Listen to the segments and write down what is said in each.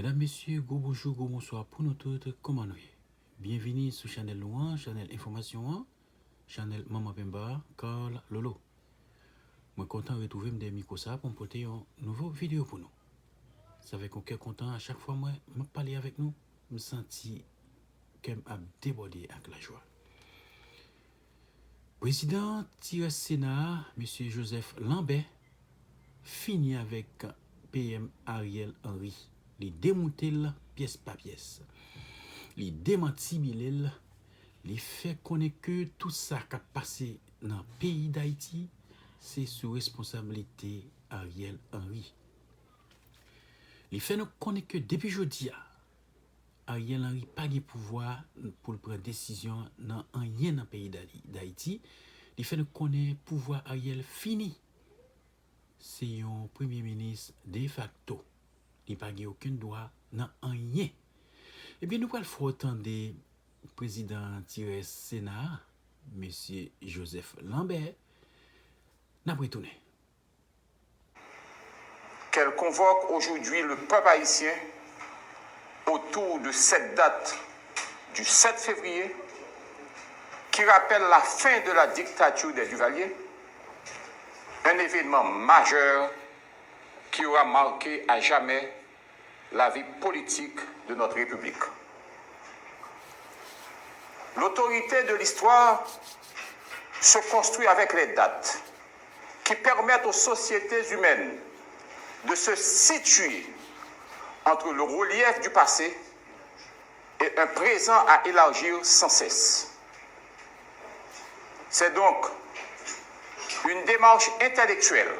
Mesdames, Messieurs, go bonjour, go bonsoir pour nous toutes, comment nous est? Bienvenue sur Chanel Louan, Chanel Information 1, Chanel Maman Pemba, Carl Lolo. Moi content de retrouver des micros pour me porter une nouvelle vidéo pour nous. Ça fait qu'on est content à chaque fois moi parler avec nous, me sentir qu'elle a débordé avec la joie. Président du Sénat, M. Joseph Lambert, fini avec PM Ariel Henry. Les démonter pièce par pièce. Les démentir Bilel, les fait connaître que tout ça qui a passé dans le pays d'Haïti, c'est sous responsabilité Ariel Henry. Les fait nous connaître que depuis jeudi, Ariel Henry n'a pas de pouvoir pour prendre décision dans rien dans le pays d'Haïti. Les fait nous connaître pouvoir Ariel fini. C'est un premier ministre de facto. Il n'a pas aucun droit dans rien. Eh bien, nous allons faire autant de président du Sénat, M. Joseph Lambert, n'a pas retourné. Qu'elle convoque aujourd'hui le peuple haïtien autour de cette date du 7 février qui rappelle la fin de la dictature des Duvaliers, un événement majeur qui aura marqué à jamais la vie politique de notre République. L'autorité de l'histoire se construit avec les dates qui permettent aux sociétés humaines de se situer entre le relief du passé et un présent à élargir sans cesse. C'est donc une démarche intellectuelle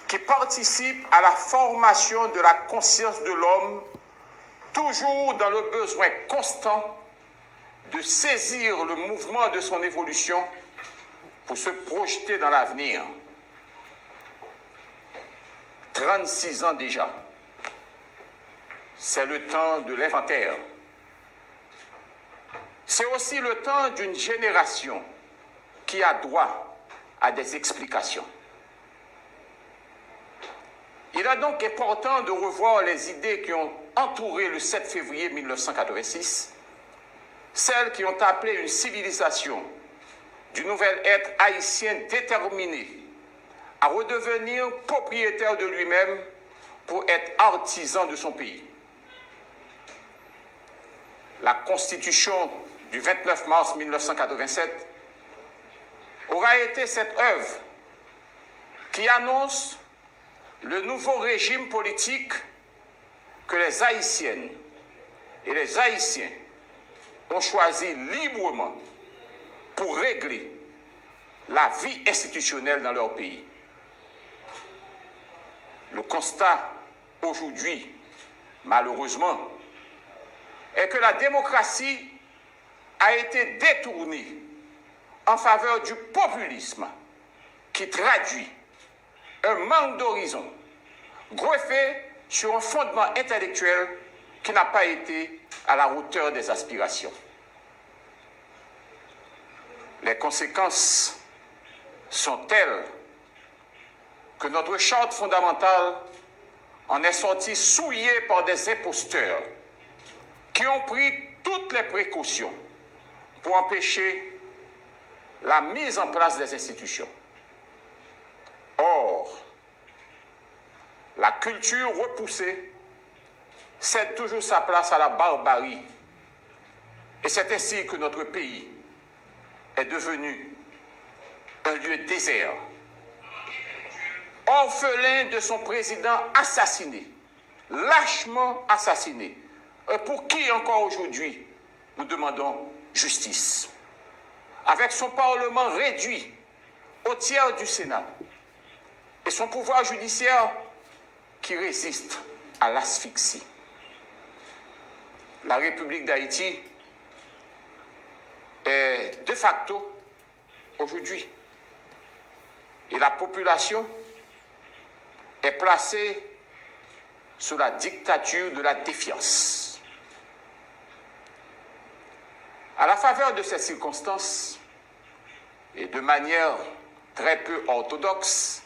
qui participe à la formation de la conscience de l'homme, toujours dans le besoin constant de saisir le mouvement de son évolution pour se projeter dans l'avenir. 36 ans déjà, c'est le temps de l'inventaire. C'est aussi le temps d'une génération qui a droit à des explications. Il est donc important de revoir les idées qui ont entouré le 7 février 1986, celles qui ont appelé une civilisation du nouvel être haïtien déterminé à redevenir propriétaire de lui-même pour être artisan de son pays. La Constitution du 29 mars 1987 aura été cette œuvre qui annonce le nouveau régime politique que les Haïtiennes et les Haïtiens ont choisi librement pour régler la vie institutionnelle dans leur pays. Le constat aujourd'hui, malheureusement, est que la démocratie a été détournée en faveur du populisme qui traduit un manque d'horizon, greffé sur un fondement intellectuel qui n'a pas été à la hauteur des aspirations. Les conséquences sont telles que notre charte fondamentale en est sortie souillée par des imposteurs qui ont pris toutes les précautions pour empêcher la mise en place des institutions. Or, la culture repoussée cède toujours sa place à la barbarie. Et c'est ainsi que notre pays est devenu un lieu désert, orphelin de son président assassiné, lâchement assassiné, pour qui encore aujourd'hui nous demandons justice. Avec son Parlement réduit au tiers du Sénat, et son pouvoir judiciaire qui résiste à l'asphyxie. La République d'Haïti est de facto aujourd'hui, et la population est placée sous la dictature de la défiance. À la faveur de ces circonstances, et de manière très peu orthodoxe,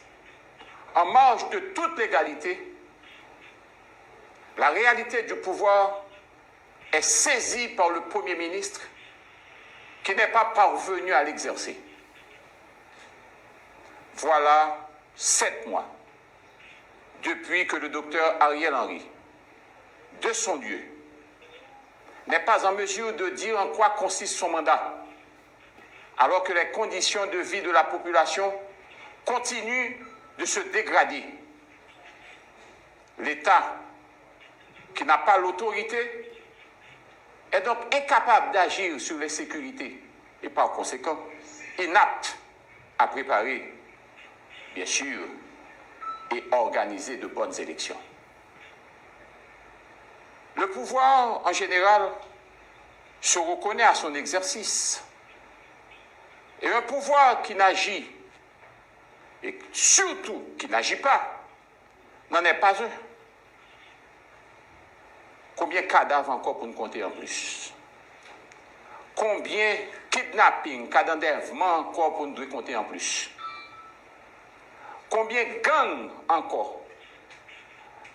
en marge de toute légalité, la réalité du pouvoir est saisie par le Premier ministre qui n'est pas parvenu à l'exercer. Voilà 7 mois depuis que le docteur Ariel Henry, de son lieu, n'est pas en mesure de dire en quoi consiste son mandat, alors que les conditions de vie de la population continuent de se dégrader. L'État, qui n'a pas l'autorité, est donc incapable d'agir sur les sécurités et par conséquent inapte à préparer, bien sûr, et organiser de bonnes élections. Le pouvoir, en général, se reconnaît à son exercice. Et un pouvoir qui n'agit, et surtout qui n'agit pas, n'en est pas un. Combien de cadavres encore pour nous compter en plus? Combien de kidnappings, cas d'enlèvement encore pour nous compter en plus? Combien de gangs encore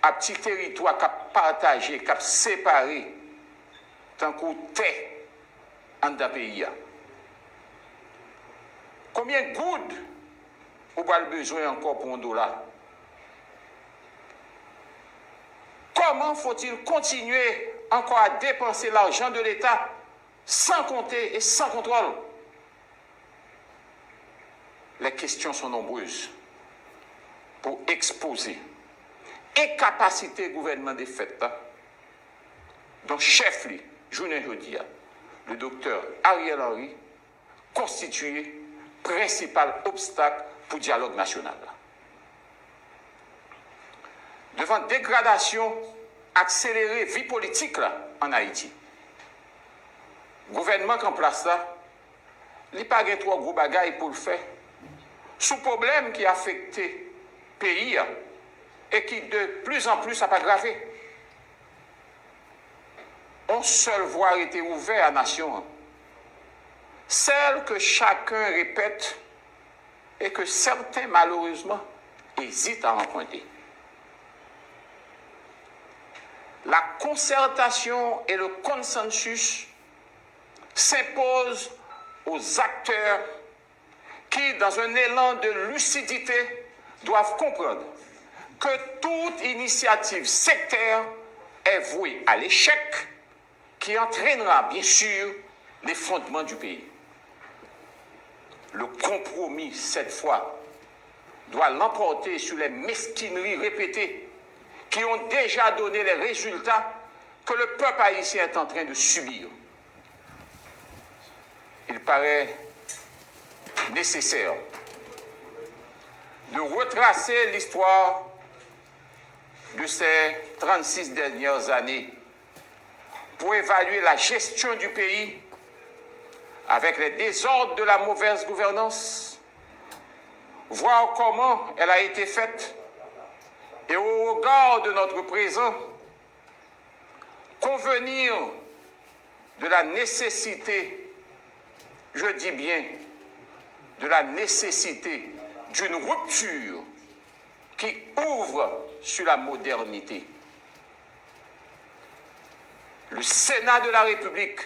à petit territoire qui a partagé, qui a séparé, tant qu'on tait en d'un pays? Combien de gouttes on a besoin encore pour $1? Comment faut-il continuer encore à dépenser l'argent de l'État sans compter et sans contrôle? Les questions sont nombreuses pour exposer incapacité gouvernement des fêtes, dont chef, journée jeudi, le docteur Ariel Henry, constitué principal obstacle pour le dialogue national. Devant dégradation accélérée vie politique là, en Haïti, le gouvernement qui en place là, il n'y a pas de trop gros bagailles pour le faire. Sous problème qui a affecté le pays et qui de plus en plus a pas aggravé. Une seule voie a été ouverte à la nation. Celle que chacun répète et que certains, malheureusement, hésitent à emprunter. La concertation et le consensus s'imposent aux acteurs qui, dans un élan de lucidité, doivent comprendre que toute initiative sectaire est vouée à l'échec qui entraînera bien sûr les fondements du pays. Le compromis, cette fois, doit l'emporter sur les mesquineries répétées qui ont déjà donné les résultats que le peuple haïtien est en train de subir. Il paraît nécessaire de retracer l'histoire de ces 36 dernières années pour évaluer la gestion du pays avec les désordres de la mauvaise gouvernance, voir comment elle a été faite et au regard de notre présent, convenir de la nécessité, je dis bien, de la nécessité d'une rupture qui ouvre sur la modernité. Le Sénat de la République,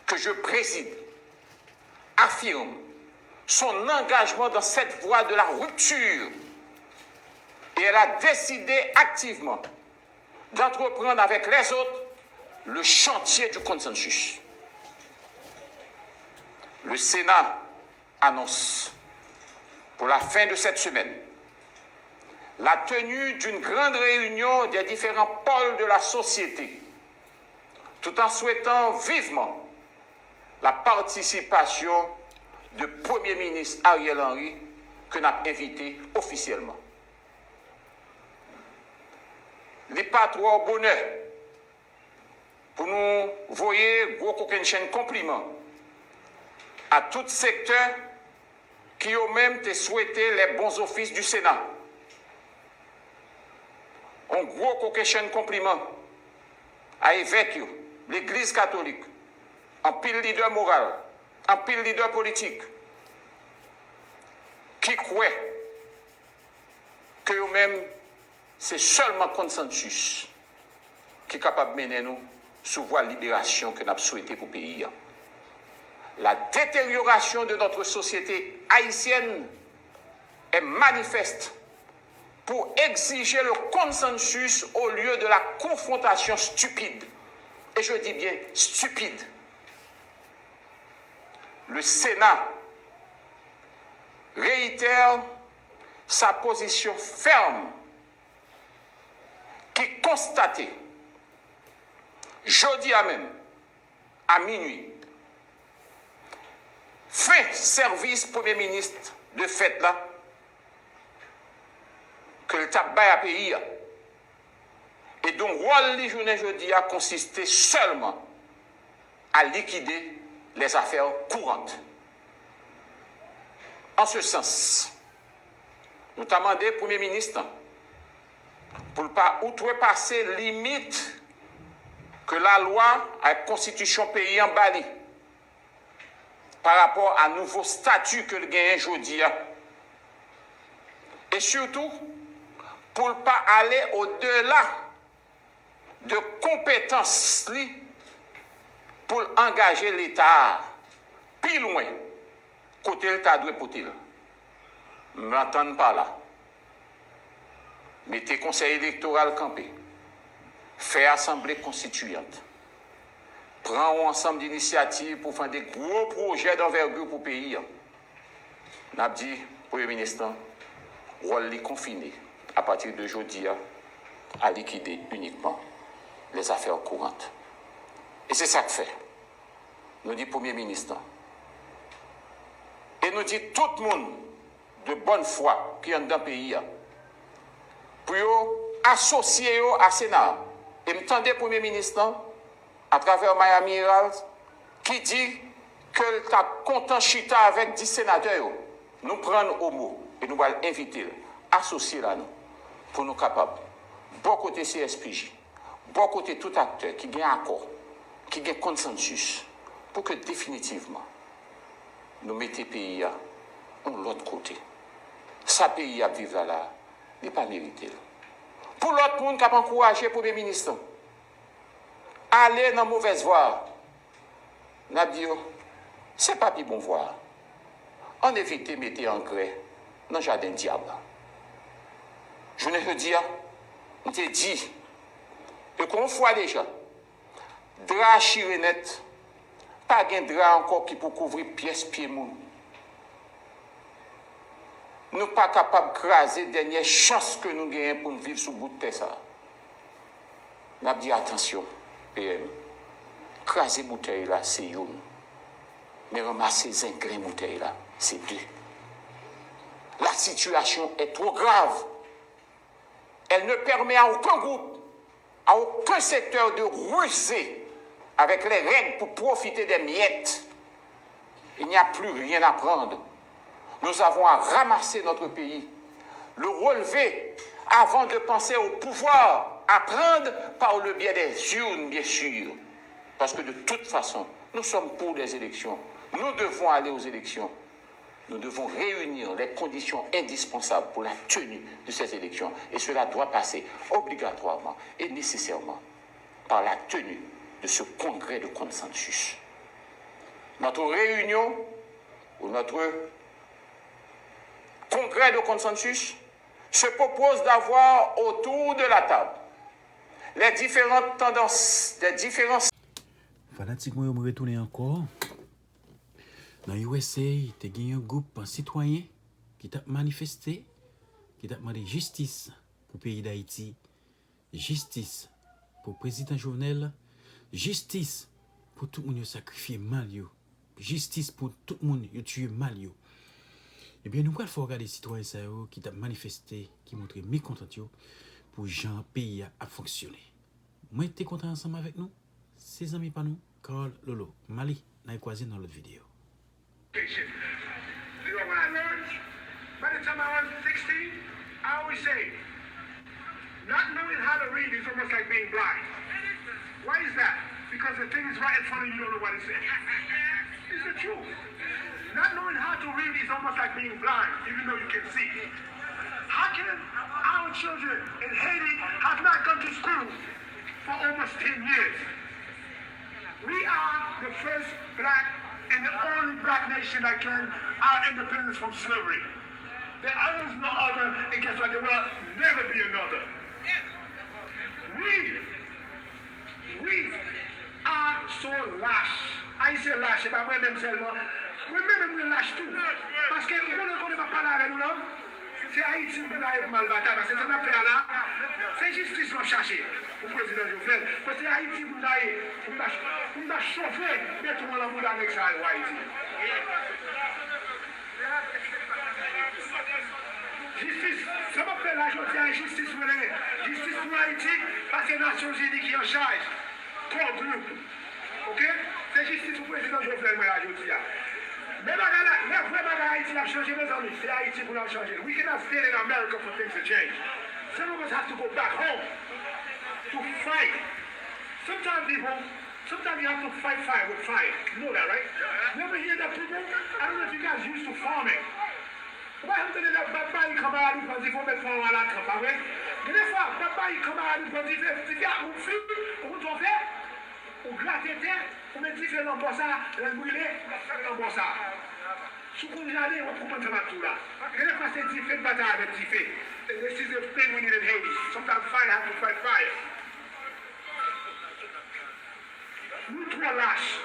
que je préside, affirme son engagement dans cette voie de la rupture et elle a décidé activement d'entreprendre avec les autres le chantier du consensus. Le Sénat annonce pour la fin de cette semaine la tenue d'une grande réunion des différents pôles de la société, tout en souhaitant vivement la participation du Premier ministre Ariel Henry, que nous avons invité officiellement. Il n'est pas trop bonheur pour nous voyer gros coquin chaîne compliment à tout secteur qui ont même souhaité les bons offices du Sénat. Un gros coquin chaîne compliment à évêque, l'Église catholique, un pile leader moral, un pile leader politique, qui croit que eux-mêmes, c'est seulement consensus qui est capable de mener nous sous voie libération que nous avons souhaité pour le pays. La détérioration de notre société haïtienne est manifeste pour exiger le consensus au lieu de la confrontation stupide. Et je dis bien stupide. Le Sénat réitère sa position ferme qui constatait jeudi à même, à minuit, fin service Premier ministre de fête là, que le tabac a payé. Et donc, rôle les journées jeudi a consisté seulement à liquider les affaires courantes. En ce sens, nous avons demandé au Premier ministre pour ne pas outrepasser limite que la loi à la constitution pays en Bali par rapport à nouveau statut que le gagne aujourd'hui. Et surtout, pour ne pas aller au-delà de compétences pour engager l'État plus loin, côté l'État doit porter. Ne m'entendez pas là. Mettez conseil électoral campé. Fait assemblée constituante. Prends un ensemble d'initiatives pour faire des gros projets d'envergure pour le pays. N'a dit, Premier ministre, rôle les confinés à partir de jeudi à liquider uniquement les affaires courantes. Et c'est ça que fait. Nous dit Premier ministre. Et nous dit tout le monde de bonne foi qui est dans le pays pour associer à Sénat. Et m'entendez Premier ministre à travers Miami Herald qui dit que tu as content chita avec 10 sénateurs. Nous prenons au mot et nous allons inviter, associer là nous pour nous capables. Bon côté CSPJ, bon côté tout acteur qui gagne accord, qui gagne consensus pour que définitivement nous mettions le pays de l'autre côté. Ça pays à vivre là, n'est pas mérité. Pour l'autre monde qui a encouragé le Premier ministre, aller dans la mauvaise voie, n'a dit, c'est pas plus bon voie. On évite de mettre en grès dans le jardin diable. Je ne veux dire, on te dit, que qu'on voit déjà, drap chirenette, pas de drap encore qui peut couvrir pièce pied moun. Nous ne sommes pas capables de craser la dernière chance que nous gagnons pour nous vivre sous bout de terre. Nous avons dit attention, PM. Craser bouteille là, c'est une. Mais ramasser les ingrédients bouteille là, c'est deux. La situation est trop grave. Elle ne permet à aucun groupe, à aucun secteur de ruser avec les règles pour profiter des miettes. Il n'y a plus rien à prendre. Nous avons à ramasser notre pays, le relever avant de penser au pouvoir, à prendre par le biais des urnes, bien sûr. Parce que de toute façon, nous sommes pour les élections. Nous devons aller aux élections. Nous devons réunir les conditions indispensables pour la tenue de ces élections. Et cela doit passer obligatoirement et nécessairement par la tenue de ce congrès de consensus. Notre réunion, ou notre congrès de consensus, se propose d'avoir autour de la table les différentes tendances, les différents... Fanatiquement, je me retourne encore. Dans USA, il y a un groupe citoyen qui a manifesté, qui a demandé justice pour le pays d'Haïti, justice pour le président Jovenel, justice pour tout le monde qui a sacrifié mal, justice pour tout le monde qui a tué mal. Eh bien, nous allons regarder les citoyens qui ont manifesté, qui montrent mécontent pour Jean pays à fonctionner. Moi, tu es content ensemble avec nous? Ses amis pas nous? Carl Lolo, Mali, nous croisé dans l'autre vidéo. You know what I learned? By the time I was 16, I always say, not knowing how to read is almost like being blind. Why is that? Because the thing is right in front of you, you don't know what it says. It's the truth. Not knowing how to read is almost like being blind, even though you can see. How can our children in Haiti have not gone to school for almost 10 years. We are the first black and the only black nation that claimed our independence from slavery. There is no other, and guess what? There will never be another. We are so lash. I say lash, if I wear themselves, remember we lash too. Parce que vous ne connaissez pas parler avec nous, non? C'est Haïti qui a mal battu, parce que c'est une affaire là. C'est justice qu'on cherche au président Jovenel. Parce que Haïti qui a chauffé, mais tout le monde a voulu avec ça à Haïti. Justice, ça m'appelle là, je dis justice pour justice pour Haïti, parce que c'est les Nations Unies qui en charge. 3 groupes. Ok? C'est justice pour le président Jovenel, moi, là, je dis. Mais les vrais bagages Haïti a changé, mes amis. C'est Haïti pour l'a changer. We cannot stay in America for things to change. Some of us have to go back home to fight. Sometimes you have to fight fire with fire. You know that, right? You ever hear that people? I don't know if you guys used to farming. Why have they let Baba come out and put the phone on that cup, right? Des fois, Baba come out and put the gars ou fille, ou t'en fait, ou gratter terre, ou mettre différents bossards, les brûler, les bossards. Si vous regardez, on peut prendre tout là. Des fois, c'est différent bataille avec différent. This is the thing we need in Haiti. Sometimes fire has to fight fire. Nous trois lâches.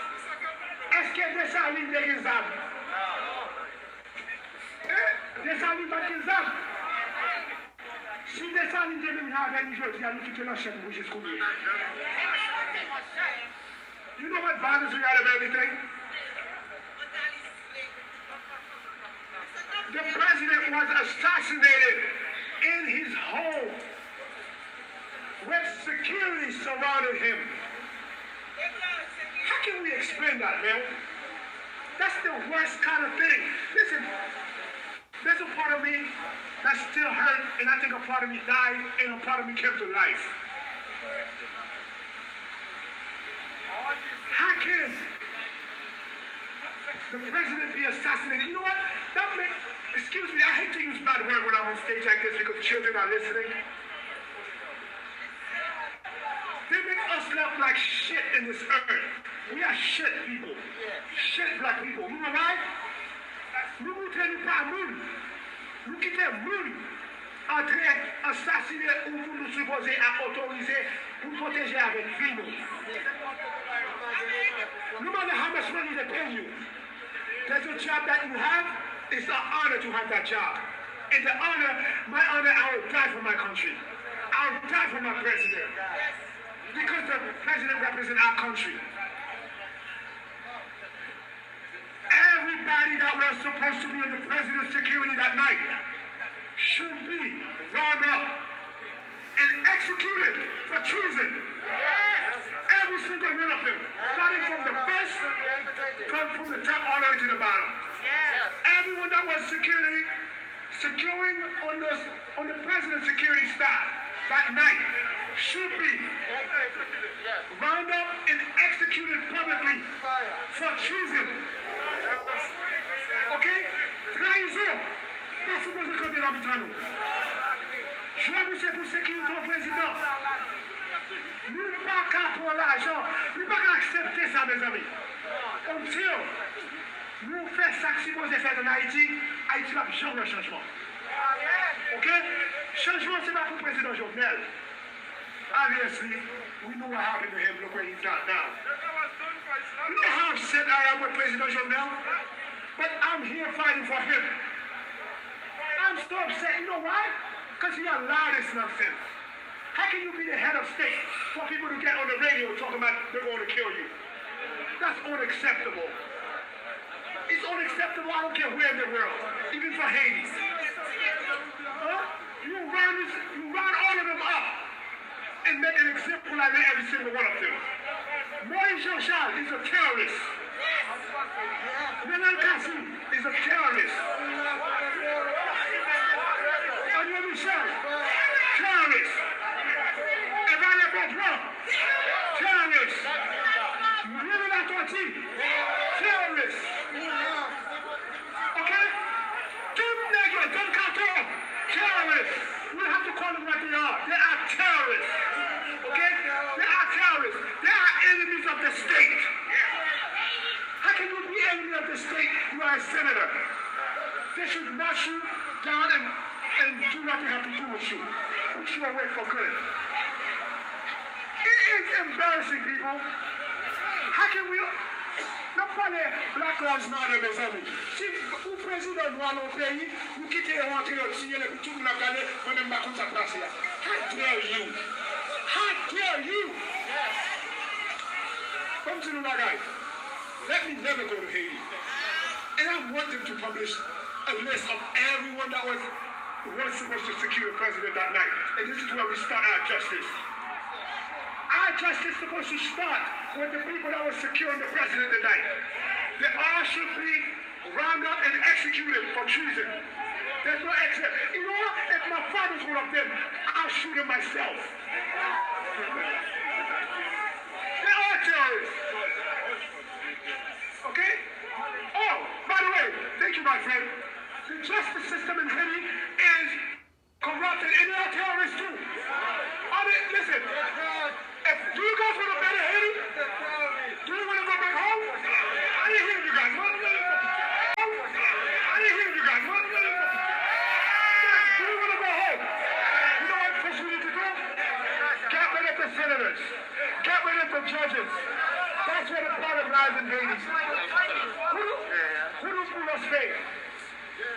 Est-ce qu'il y a des salines des armes? Des salines pas des armes. Si des salines des mêmes avec nous, je dis à nous quitter la chaîne pour jusqu'au bout. You know what bothers me out of everything? The president was assassinated in his home with security surrounded him. How can we explain that, man? That's the worst kind of thing. Listen, there's a part of me that still hurt, and I think a part of me died, and a part of me came to life. How can the president be assassinated? You know what? Excuse me, I hate to use bad word when I'm on stage like this because children are listening. They make us look like shit in this earth. We are shit people. Shit black people. You know why? Nous ne tenons pas moun. Nous quittons moun en train d'assassiner ou pour nous supposer à autoriser pour protéger avec vie. No matter how much money they pay you, there's a job that you have. It's an honor to have that job. And the honor, my honor, I will die for my country. I will die for my president. Because the president represents our country. Everybody that was supposed to be in the president's security that night should be rounded up and executed for treason. Every single one of them, starting from the first, from the top all the way to the bottom. Everyone that was securing on the president's security staff that night should be rounded up and executed publicly for treason. Okay? Trahison. Pas supposé compter l'arbitre. Je vais vous pour sécurité au président. Nous ne pouvons pas pour l'argent. Nous ne pouvons pas accepter ça, mes amis. Until nous faisons ça que si vous faire en Haïti, Haïti va jamais le changement. Ok? Changement, c'est pas pour le président Jovenel. Obviously, we know what happened to him. Look where he's at now. You know how upset I am with President Jovenel? But I'm here fighting for him. I'm so upset. You know why? Because he allowed this nonsense. How can you be the head of state for people to get on the radio talking about they're going to kill you? That's unacceptable. It's unacceptable. I don't care where in the world, even for Haiti. You round all of them up and make an example out of every single one of them. Maurice Jean-Charles is a terrorist. Menal Kassim is a terrorist. Daniel Michel, terrorist. Evane Bobron, terrorist. Mounou Latoti, terrorist. Okay? Kim Negro, Don Carter, terrorists. We have to call them what they are. They are terrorists. Okay? They are the state. How can you be enemy of the state? You are a senator. They should march you down and do what they have to do with you. Put you away for good. It is embarrassing, people. How can we... Non pas les Black Lives Matter, mes amis. Si vous président noir dans le pays, vous quittez rentrer au signer et puis tout le monde a gagné, moi-même ma compte à place là. How dare you? How dare you? Come to the guys. Let me never go to Haiti. And I want them to publish a list of everyone that was supposed to secure the president that night. And this is where we start our justice. Our justice is supposed to start with the people that were securing the president tonight. They all should be rounded up and executed for treason. There's no exit. You know what? If my father's one of them, I'll shoot him myself. They're all terrorists. Okay? Oh, by the way, thank you, my friend. The justice system in Haiti is corrupted, and they're terrorists too. Listen, do you guys want a better Haiti? Do you want to go back home? I didn't hear you guys. I didn't hear you guys. Do you want to go home? You know what first we need to do? Get rid of the senators. Get rid of the judges. That's where the problem lies in Haiti. Who do us faith?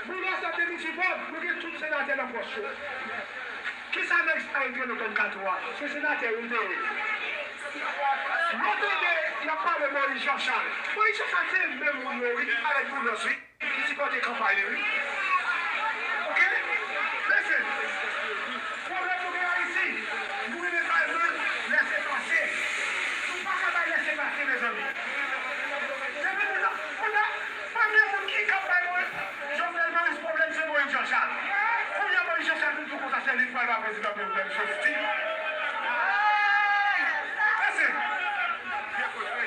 Who does that in Chibok? We get two senators in the show. Qui ça next time que nous donne 4 mois? C'est sénateur ou deux. Il n'y a pas de Maurice Jean-Charles. Maurice Jean-Charles, c'est le même Maurice avec vous aussi. Qui s'y porte campagne. Ok? Listen. Problème pour gagner ici. Vous ne pas laisser passer. Vous ne pouvez pas laisser passer, mes amis. On a pas de monde qui campagne. Jean-Charles Maurice, problème, c'est Maurice Jean-Charles. Listen,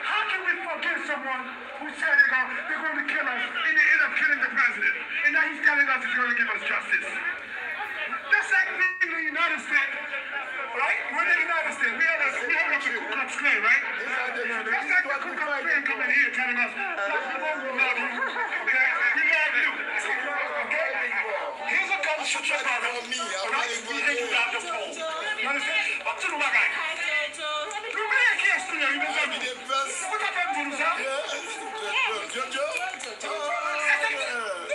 how can we forgive someone who said they're going to kill us and they end up killing the president? And now he's telling us he's going to give us justice. That's like being in the United States, right? We're in the United States. We have a Ku Klux Klan, right? That's like the Ku Klux Klan coming here telling us, black people, we love you. Okay? We love you. Okay? Here's a couple of shots on me. Alright? We hate you down the phone. You understand? Up to the guy. You really can't steal you, you know me. What happened to you, sir? Jojo?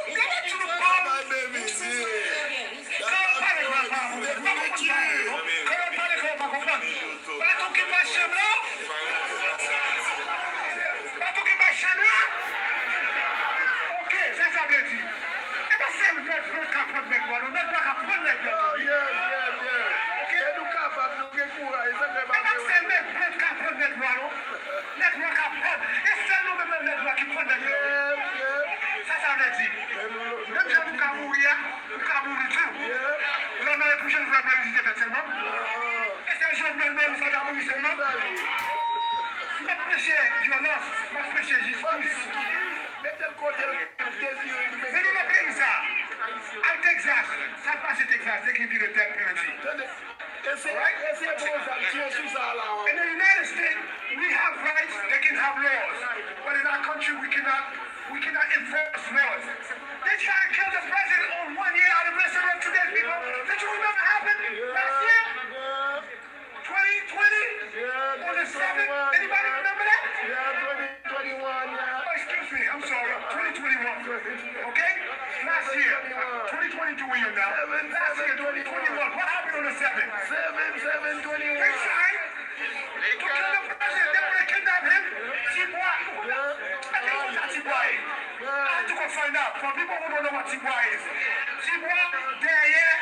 Get back to the bar. My baby is here. In the United States, we have rights, they can have laws. But in our country, we cannot enforce laws. They try to kill the president on 1 year anniversary of today's people. Did you remember what happened last year? 2020? On the 7th? Anybody remember that? Yeah, 2021, yeah. Oh, excuse me, I'm sorry. 2021. Okay? Last year. 2022 we are now. Last year, 2021. What happened on the 7th? 7/7/21. They tried to kill the president. They want to kidnap him. Tibois. I think it was not Tibois. I had to go find out. For people who don't know what Tibois is. Tibois, there, yeah.